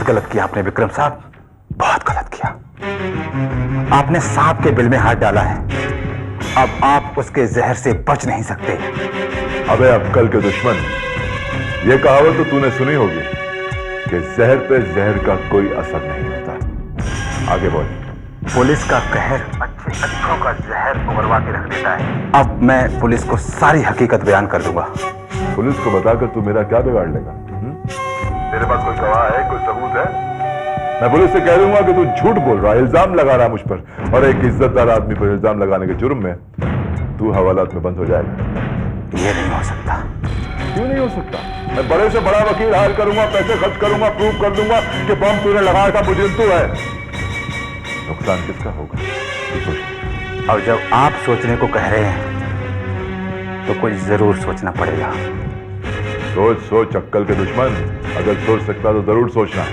गलत किया आपने विक्रम साहब, बहुत गलत किया। आपने सांप के बिल में हाथ डाला है, अब आप उसके जहर से बच नहीं सकते। अबे अक्कल के दुश्मन, ये कहावत तो तूने सुनी होगी कि जहर पे जहर का कोई असर नहीं होता। आगे बोल। पुलिस का कहर अच्छों का जहर उगलवा के रख देता है। अब मैं पुलिस को सारी हकीकत बयान कर दूंगा। पुलिस को बताकर तू मेरा क्या बिगाड़ लेगा? तेरे पास कोई गवाह है, कोई सबूत है? मैं पुलिस से कह दूंगा कि तू झूठ बोल रहा है, इल्जाम लगा रहा है मुझ पर, और एक इज्जतदार आदमी पर इल्जाम लगाने के जुर्म में तू हवालात में बंद हो जाएगा। ये नहीं हो सकता। क्यों नहीं हो सकता? मैं बड़े से बड़ा वकील हायर करूंगा, पैसे खर्च करूंगा, प्रूव कर दूंगा कि बम तूने लगाया था, मुजरिम तू है। नुकसान किसका होगा? और जब आप सोचने को कह रहे हैं तो कुछ जरूर सोचना पड़ेगा। सोच सोच अक्कल के दुश्मन, अगर सोच सकता तो जरूर सोचना।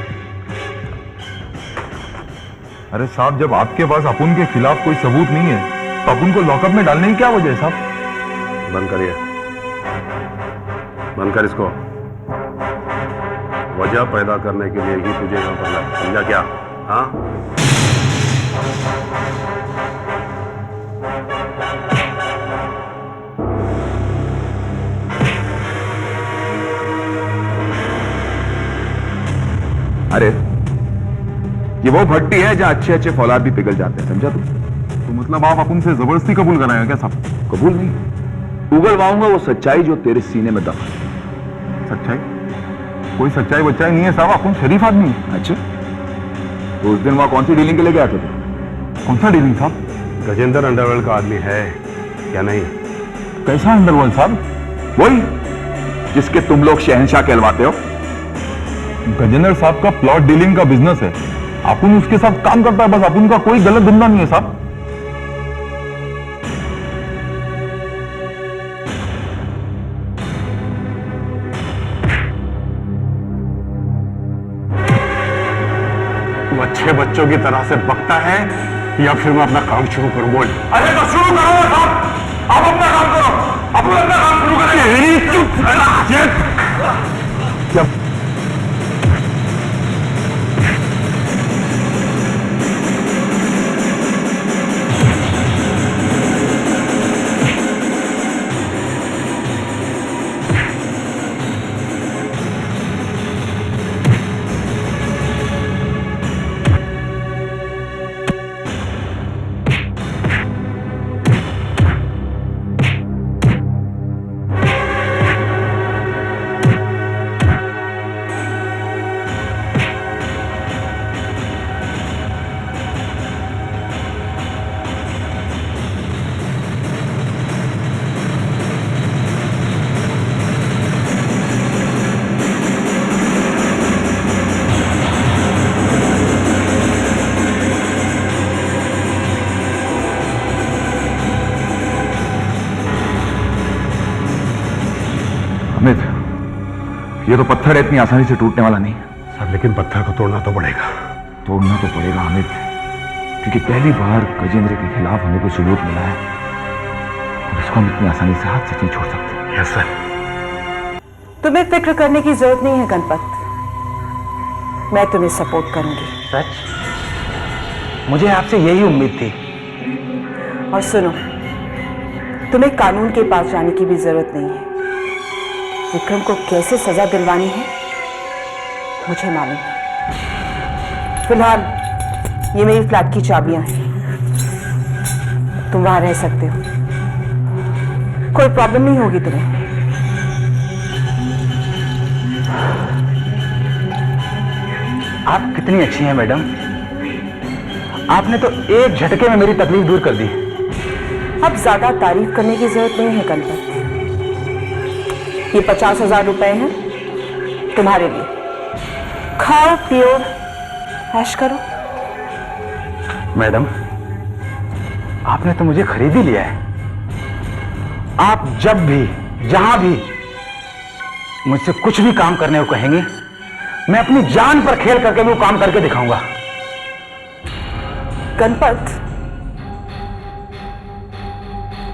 अरे साहब, जब आपके पास अपुन के खिलाफ कोई सबूत नहीं है तो अपुन को लॉकअप में डालने की क्या वजह है साहब? बंद करिए, बंद कर इसको। वजह पैदा करने के लिए ही तुझे यहां पर लाया, समझा क्या? हाँ, अरे ये वो भट्टी है जहां अच्छे अच्छे फौलाद भी पिघल जाते हैं, समझा तू? तो मतलब आप अपन से जबरदस्ती कबूल कराएंगे क्या साहब? कबूल नहीं, उगलवाऊंगा वो सच्चाई जो तेरे सीने में दफन है। सच्चाई? कोई सच्चाई बच्चाई नहीं है साहब, अपन शरीफ आदमी है। अच्छा, तो उस दिन वहां कौन सी डीलिंग के लिए गया था तू? कौन सा डीलिंग साहब? गजेंद्र अंडरवर्ल्ड का आदमी है या नहीं? कैसा अंडरवर्ल्ड साहब? वही जिसके तुम लोग शहंशाह कहलवाते हो। गजेंद्र साहब का प्लॉट डीलिंग का बिजनेस है, अपन उसके साथ काम करता है, बस अपन का कोई गलत धंधा नहीं है साहब। तू अच्छे बच्चों की तरह से बकता है या फिर मैं अपना काम शुरू करूं? बोल। अरे तो शुरू करो साहब, आप अपना काम करो, अपन अपना काम शुरू करेंगे। अमित, ये तो पत्थर है, इतनी आसानी से टूटने वाला नहीं। सर लेकिन पत्थर को तोड़ना तो पड़ेगा। तोड़ना तो पड़ेगा अमित, क्योंकि पहली बार गजेंद्र के खिलाफ हमें कोई सबूत मिला है और इसको हम इतनी आसानी से हाथ से नहीं छोड़ सकते। Yes sir. तुम्हें फिक्र करने की जरूरत नहीं है गणपत, मैं तुम्हें सपोर्ट करूंगी। सच? मुझे आपसे यही उम्मीद थी। और सुनो, तुम्हें कानून के पास जाने की भी जरूरत नहीं है। विक्रम को कैसे सजा दिलवानी है मुझे मालूम है। फिलहाल ये मेरी फ्लैट की चाबियां हैं, तुम वहां रह सकते हो, कोई प्रॉब्लम नहीं होगी तुम्हें। आप कितनी अच्छी हैं मैडम, आपने तो एक झटके में मेरी तकलीफ दूर कर दी। अब ज्यादा तारीफ करने की जरूरत नहीं है गणपत। ये 50,000 रुपए हैं तुम्हारे लिए, खाओ पियो ऐश करो। मैडम, आपने तो मुझे खरीद ही लिया है। आप जब भी जहां भी मुझसे कुछ भी काम करने को कहेंगे, मैं अपनी जान पर खेल करके वो काम करके दिखाऊंगा। गणपत,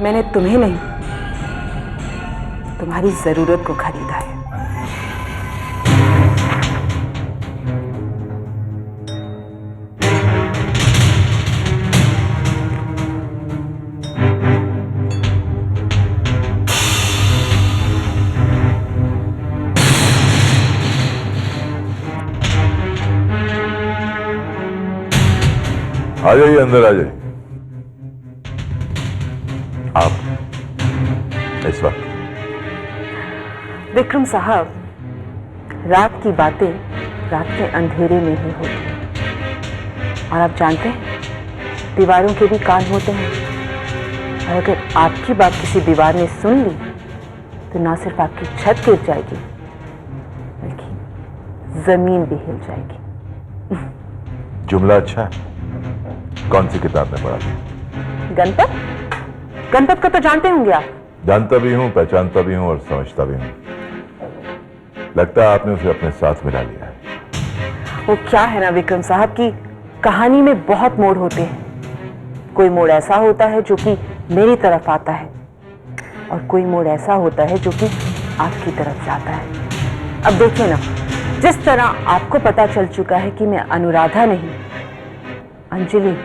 मैंने तुम्हें नहीं, तुम्हारी जरूरत को खरीदा है। आ जाइए, अंदर आ जाइए। आप इस वक्त विक्रम साहब, रात की बातें रात के अंधेरे में ही होती हैं। और आप जानते हैं, दीवारों के भी कान होते हैं। और अगर आपकी बात किसी दीवार ने सुन ली तो ना सिर्फ आपकी छत गिर जाएगी बल्कि जमीन भी हिल जाएगी। जुमला अच्छा है। कौन सी किताब में पढ़ा था? गणपत? गणपत को तो जानते होंगे आप। जानता भी हूं, पहचानता भी हूं और समझता भी हूं। लगता है आपने उसे अपने साथ मिला लिया है। वो क्या है ना विक्रम साहब की कहानी में बहुत मोड़ होते हैं। कोई मोड़ ऐसा होता है जो कि मेरी तरफ आता है और कोई मोड़ ऐसा होता है जो कि आपकी तरफ जाता है। अब देखिए ना, जिस तरह आपको पता चल चुका है कि मैं अनुराधा नहीं अंजलि,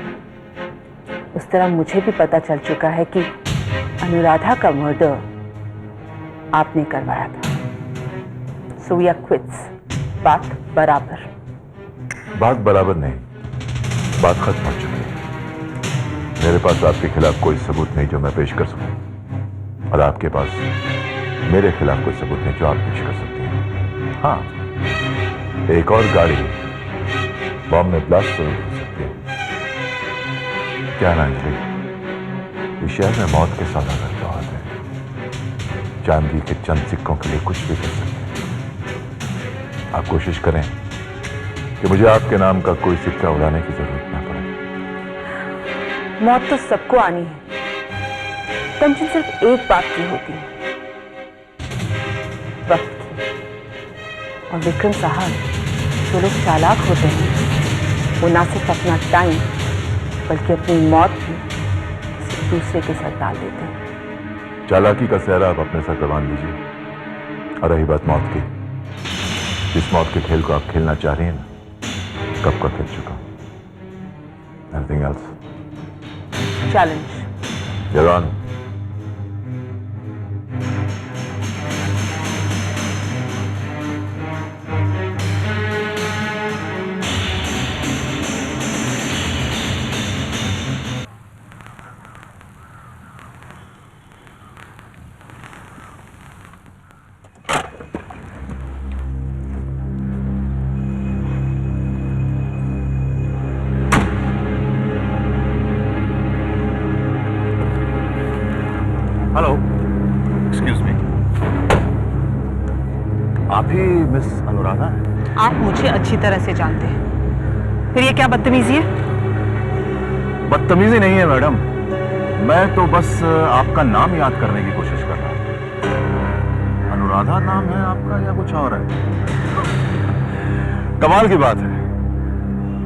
उस तरह मुझे भी पता चल चुका है कि अनुराधा का मर्डर आपने करवाया था। So we are quits. बात बराबर। बात बराबर नहीं, बात खत्म हो चुकी है। मेरे पास आपके खिलाफ कोई सबूत नहीं जो मैं पेश कर सकूं, और आपके पास मेरे खिलाफ कोई सबूत नहीं जो आप पेश कर सकते हैं। हाँ, एक और गाड़ी बॉम्ब में ब्लास्ट जरूर हो सकती है। क्या ना अंजलि, इस शहर में मौत के सौदागर बहुत है। चांदी के चंद सिक्कों के लिए कुछ भी कर सकते हैं। आप कोशिश करें कि मुझे आपके नाम का कोई सिक्का उड़ाने की जरूरत ना पड़े। मौत तो सबको आनी है। टेंशन सिर्फ एक बात की होती है, वक्त की। और विक्रम साहब, जो लोग चालाक होते हैं वो ना सिर्फ अपना टाइम बल्कि अपनी मौत भी किसी दूसरे के साथ डाल देते हैं। चालाकी का सेहरा आप अपने सर पर बांध लीजिए। और रही बात मौत की, जिस मौत के खेल को आप खेलना चाह रही हैं ना, कब का खेल चुका। Anything else? Challenge. You're on. Hello, excuse me, आप ही मिस अनुराधा हैं? आप मुझे अच्छी तरह से जानते हैं, फिर ये क्या बदतमीजी है? बदतमीजी नहीं है मैडम, मैं तो बस आपका नाम याद करने की कोशिश कर रहा हूं। अनुराधा नाम है आपका या कुछ और है? कमाल की बात है,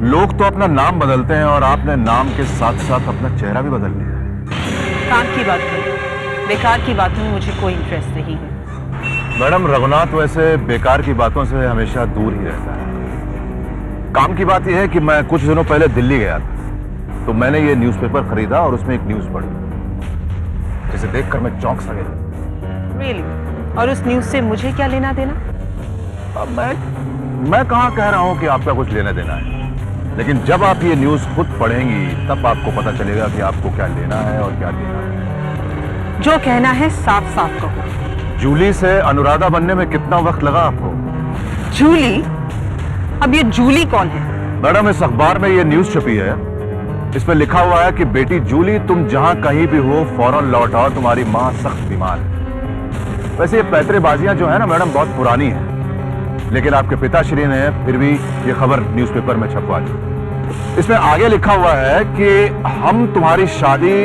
लोग तो अपना नाम बदलते हैं और आपने नाम के साथ साथ अपना चेहरा भी बदल लिया। काम की बात है, बेकार की बातों में मुझे कोई इंटरेस्ट नहीं है। मैडम, रघुनाथ वैसे बेकार की बातों से हमेशा दूर ही रहता है। काम की बात यह है कि मैं कुछ दिनों पहले दिल्ली गया था, तो मैंने ये न्यूज़पेपर खरीदा और उसमें एक न्यूज़ पढ़ी, जिसे देखकर मैं चौंक सा गया। Really? और उस न्यूज़ से मुझे क्या लेना देना? अब मैं कहाँ कह रहा हूँ कि आपका कुछ लेना देना है, लेकिन जब आप ये न्यूज़ खुद पढ़ेंगी तब आपको पता चलेगा कि आपको क्या लेना है और क्या देना है। जो कहना है साफ साफ कहो। जूली से अनुराधा बनने में कितना वक्त लगा आपको? जूली? अब ये जूली कौन है? मैडम, इस अखबार में ये न्यूज़ छपी है, इसमें लिखा हुआ है कि बेटी जूली, तुम जहां कहीं भी हो फौरन लौट आओ, तुम्हारी मां सख्त बीमार है। वैसे ये पैतरेबाजियां जो है ना मैडम, बहुत पुरानी है, लेकिन आपके पिताश्री ने फिर भी ये खबर न्यूज़पेपर में छपवा दी। इसमें आगे लिखा हुआ है कि हम तुम्हारी शादी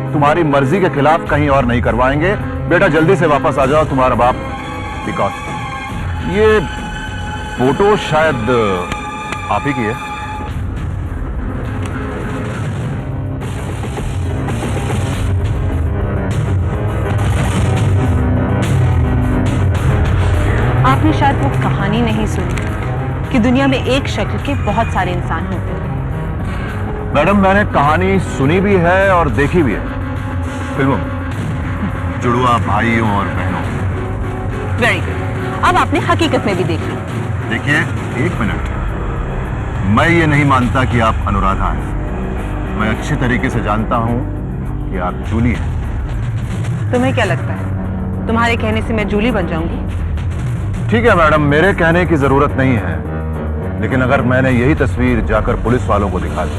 तुम्हारी मर्जी के खिलाफ कहीं और नहीं करवाएंगे, बेटा जल्दी से वापस आ जाओ, तुम्हारा बाप बिकॉज। ये फोटो शायद आप ही की है। आपने शायद वो कहानी नहीं सुनी कि दुनिया में एक शक्ल के बहुत सारे इंसान होते हैं। मैडम, मैंने कहानी सुनी भी है और देखी भी है फिल्मों में, जुड़वा भाइयों और बहनों। वेरी गुड, अब आपने हकीकत में भी देख ली। देखिए, एक मिनट, मैं ये नहीं मानता कि आप अनुराधा हैं, मैं अच्छी तरीके से जानता हूं कि आप जूली हैं। तुम्हें क्या लगता है तुम्हारे कहने से मैं जूली बन जाऊंगी? ठीक है मैडम, मेरे कहने की जरूरत नहीं है, लेकिन अगर मैंने यही तस्वीर जाकर पुलिस वालों को दिखा दी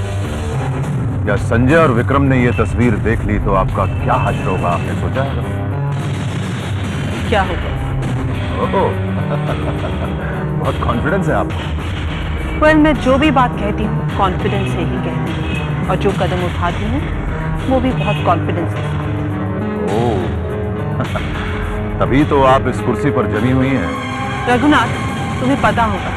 या संजय और विक्रम ने यह तस्वीर देख ली तो आपका क्या हश्र होगा, आपने सोचा है? क्या होगा? ओहो, बहुत कॉन्फिडेंस है आपको। वेल, मैं जो भी बात कहती हूँ कॉन्फिडेंस से ही कहती हूँ, और जो कदम उठाती हूँ वो भी बहुत कॉन्फिडेंस के साथ। ओह, तभी तो आप इस कुर्सी पर जमी हुई हैं। रघुनाथ, तुम्हें पता होगा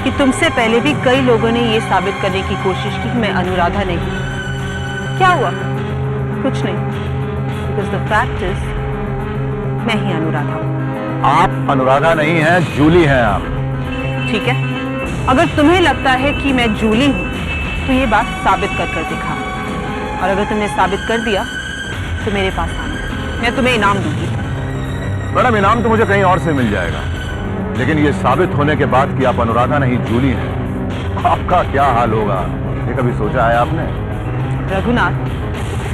कि तुमसे पहले भी कई लोगों ने ये साबित करने की कोशिश की कि मैं अनुराधा नहीं हूं। क्या हुआ? कुछ नहीं, बिकॉज द फैक्ट इज मैं ही अनुराधा हूं। आप अनुराधा नहीं हैं, जूली हैं आप। ठीक है, अगर तुम्हें लगता है कि मैं जूली हूं तो ये बात साबित कर कर दिखा, और अगर तुमने साबित कर दिया तो मेरे पास आना, मैं तुम्हें इनाम दूंगी। मैडम, इनाम तो मुझे कहीं और से मिल जाएगा, लेकिन ये साबित होने के बाद कि आप अनुराधा नहीं जूली हैं, आपका क्या हाल होगा, ये कभी सोचा है आपने? रघुनाथ,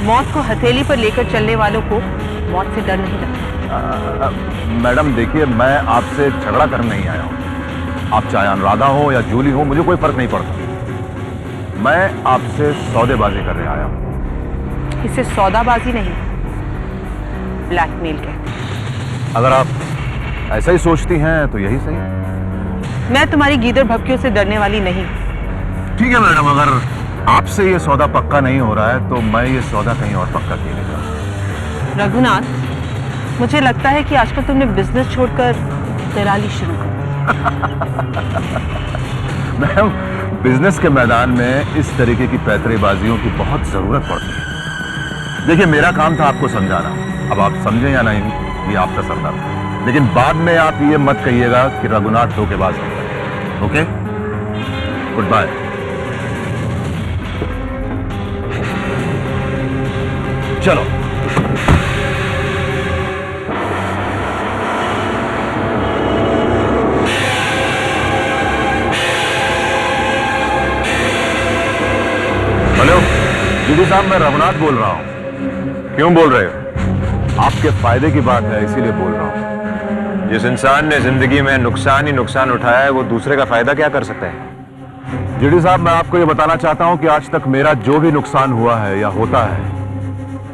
मौत को हथेली पर लेकर चलने वालों को मौत से डर नहीं लगता। मैडम देखिए, मैं आपसे झगड़ा करने नहीं आया हूं। आप चाहे अनुराधा हो या जूली हो, मुझे कोई फर्क नहीं पड़ता। मैं आपसे सौदेबाजी करने आया हूं। इसे सौदाबाजी नहीं, ब्लैकमेल कहते हैं। अगर आप ऐसा ही सोचती हैं तो यही सही। मैं तुम्हारी गीदड़ भक्तियों से डरने वाली नहीं। ठीक है मैडम, अगर आपसे ये सौदा पक्का नहीं हो रहा है तो मैं ये सौदा कहीं और पक्का किए लेगा। रघुनाथ, मुझे लगता है कि आजकल तुमने बिजनेस छोड़कर दलाली शुरू कर दी। मैडम, बिजनेस के मैदान में इस तरीके की पैतरेबाजियों की बहुत जरूरत पड़ती है। देखिए, मेरा काम था आपको समझाना, अब आप समझे या नहीं ये आपका सरदार, लेकिन बाद में आप ये मत कहिएगा कि रघुनाथ धोखेबाज है। Okay, good bye. चलो। हेलो जीडी साहब, मैं रघुनाथ बोल रहा हूं। क्यों बोल रहे हो? आपके फायदे की बात है, इसीलिए बोल रहा हूं। जिस इंसान ने जिंदगी में नुकसान ही नुकसान उठाया है, वो दूसरे का फायदा क्या कर सकता है? जीडी साहब, मैं आपको ये बताना चाहता हूं कि आज तक मेरा जो भी नुकसान हुआ है या होता है,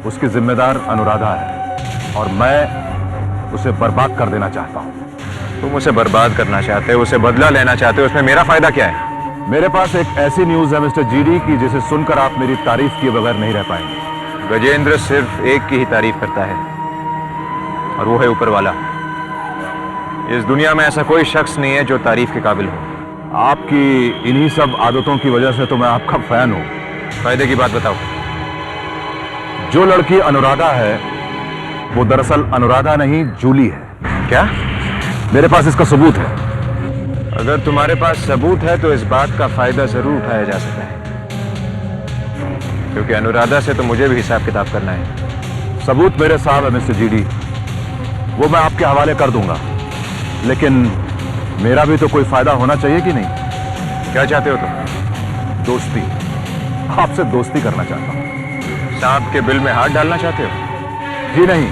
उसकी जिम्मेदार अनुराधा है, और मैं उसे बर्बाद कर देना चाहता हूं। तुम उसे बर्बाद करना चाहते हो, उसे बदला लेना चाहते हो, उसमें मेरा फायदा क्या है? मेरे पास एक ऐसी न्यूज है मिस्टर जीडी की जिसे सुनकर आप मेरी तारीफ किए बगैर नहीं रह पाएंगे। गजेंद्र सिर्फ एक की ही तारीफ करता है, और वो है ऊपर वाला। इस दुनिया में ऐसा कोई शख्स नहीं है जो तारीफ के काबिल हो। आपकी इन्हीं सब आदतों की वजह से तो मैं आपका फैन हूं। फायदे की बात बताओ। जो लड़की अनुराधा है वो दरअसल अनुराधा नहीं जूली है। क्या? मेरे पास इसका सबूत है। अगर तुम्हारे पास सबूत है तो इस बात का फायदा जरूर उठाया जा सकता है, क्योंकि अनुराधा से तो मुझे भी हिसाब किताब करना है। सबूत मेरे साहब है मिस्टर जीडी, वो मैं आपके हवाले कर दूंगा, लेकिन मेरा भी तो कोई फायदा होना चाहिए कि नहीं? क्या चाहते हो तुम? दोस्ती, आपसे दोस्ती करना चाहता हूं। सांप के बिल में हाथ डालना चाहते हो? जी नहीं,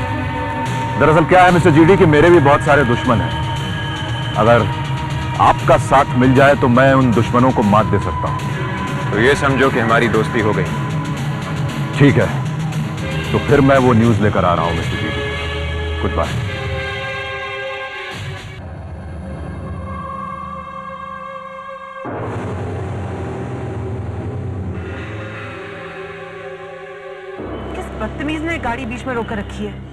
दरअसल क्या है मिस्टर जीडी कि मेरे भी बहुत सारे दुश्मन हैं। अगर आपका साथ मिल जाए तो मैं उन दुश्मनों को मात दे सकता हूं। तो ये समझो कि हमारी दोस्ती हो गई। ठीक है, तो फिर मैं वो न्यूज लेकर आ रहा हूं मिस्टर जीडी। Good bye. किस बदतमीज ने गाड़ी बीच में रोकर रखी है?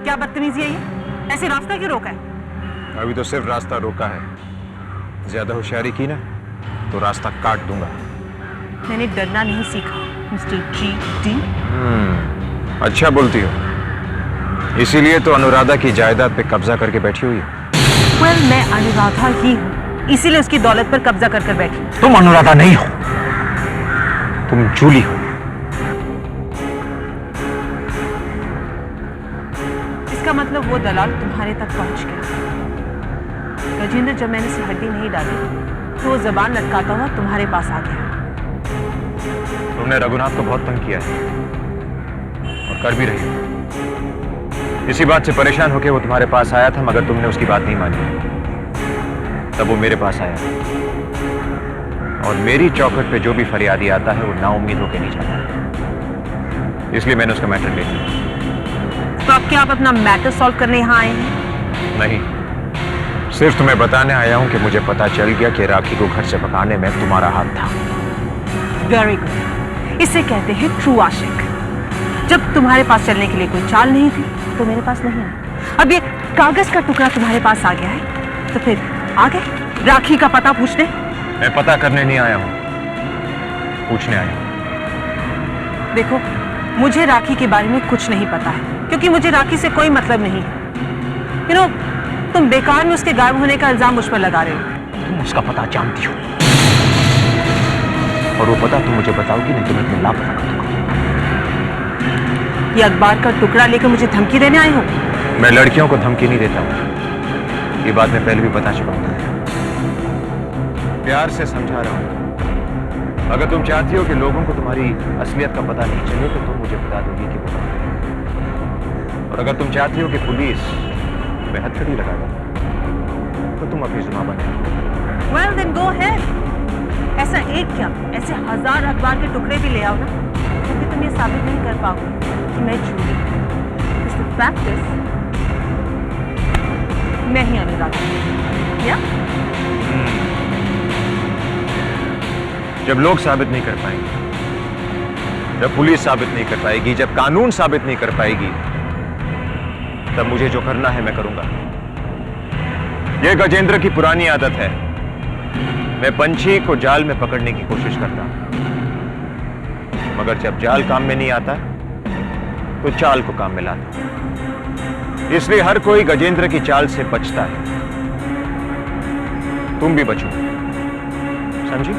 क्या बदतमीजी है ये? ऐसे रास्ता क्यों रोका है? अभी तो सिर्फ रास्ता रोका है, ज्यादा होशियारी की ना तो रास्ता काट दूंगा। मैंने डरना नहीं सीखा मिस्टर GD। अच्छा बोलती हो, इसीलिए तो अनुराधा की जायदाद पे कब्जा करके बैठी हुई है। वेल, मैं अनुराधा ही हूँ, इसीलिए उसकी दौलत पर कब्जा कर बैठी। तुम अनुराधा नहीं हो, तुम जूली हो। इसका मतलब वो दलाल तुम्हारे तक पहुंच गया। गजेंद्र, जब मैंने उसे हड्डी नहीं डाली तो वो जबान लटकाता हुआ तुम्हारे पास आ गया। तुमने रघुनाथ को बहुत तंग किया है और कर भी रही हो। इसी बात से परेशान होकर वो तुम्हारे पास आया था, मगर तुमने उसकी बात नहीं मानी। तब वो मेरे पास आया और मेरी चौखट पे जो भी फरियादी आता है वो नाउम्मीद होकर नहीं जाता, इसलिए मैंने उसका मैटर ले लिया। तो अब क्या आप अपना मैटर सॉल्व करने यहाँ आए हैं? नहीं, सिर्फ तुम्हें बताने आया हूं कि मुझे पता चल गया कि राखी को घर से भगाने में तुम्हारा हाथ था। वेरी गुड, इसे कहते हैं ट्रू आशिक। जब तुम्हारे पास चलने के लिए कोई चाल नहीं थी तो मेरे पास नहीं है। अब ये कागज का टुकड़ा तुम्हारे पास आ गया है तो फिर आ गए राखी का पता पूछने। मैं पता करने नहीं आया हूं, पूछने आया हूं। देखो, मुझे राखी के बारे में कुछ नहीं पता है, क्योंकि मुझे राखी से कोई मतलब नहीं है। यू नो, तुम बेकार में उसके गायब होने का इल्जाम मुझ पर लगा रहे हो। तुम उसका पता जानती हो और वो पता तुम मुझे बताओगी, नहीं तो मैं तुम्हें लापता कर दूंगा। ये अखबार का टुकड़ा लेकर मुझे धमकी देने आए हो? मैं लड़कियों को धमकी नहीं देता हूं, ये बात मैं पहले भी बता चुका हूं। प्यार से समझा रहा हूं। अगर तुम चाहती हो कि लोगों को तुम्हारी असलियत का पता नहीं चले तो तुम मुझे बता दोगी कि वो कौन है। और अगर तुम चाहती हो कि पुलिस में हथकड़ी लगा दे तो तुम अपनी जुबान बने। Well, then go ahead. ऐसा एक क्या, ऐसे 1000 अखबार के टुकड़े भी ले आओ ना, क्योंकि तुम ये साबित नहीं कर पाओगे कि मैं झूठी हूं। The fact is, मैं ही अनुराधा हूं। या? जब लोग साबित नहीं कर पाएंगे, जब पुलिस साबित नहीं कर पाएगी, जब कानून साबित नहीं कर पाएगी, तब मुझे जो करना है मैं करूंगा। यह गजेंद्र की पुरानी आदत है। मैं पंछी को जाल में पकड़ने की कोशिश करता हूं, मगर जब जाल काम में नहीं आता तो चाल को काम में लाता हूं। इसलिए हर कोई गजेंद्र की चाल से बचता है। तुम भी बचो, समझी?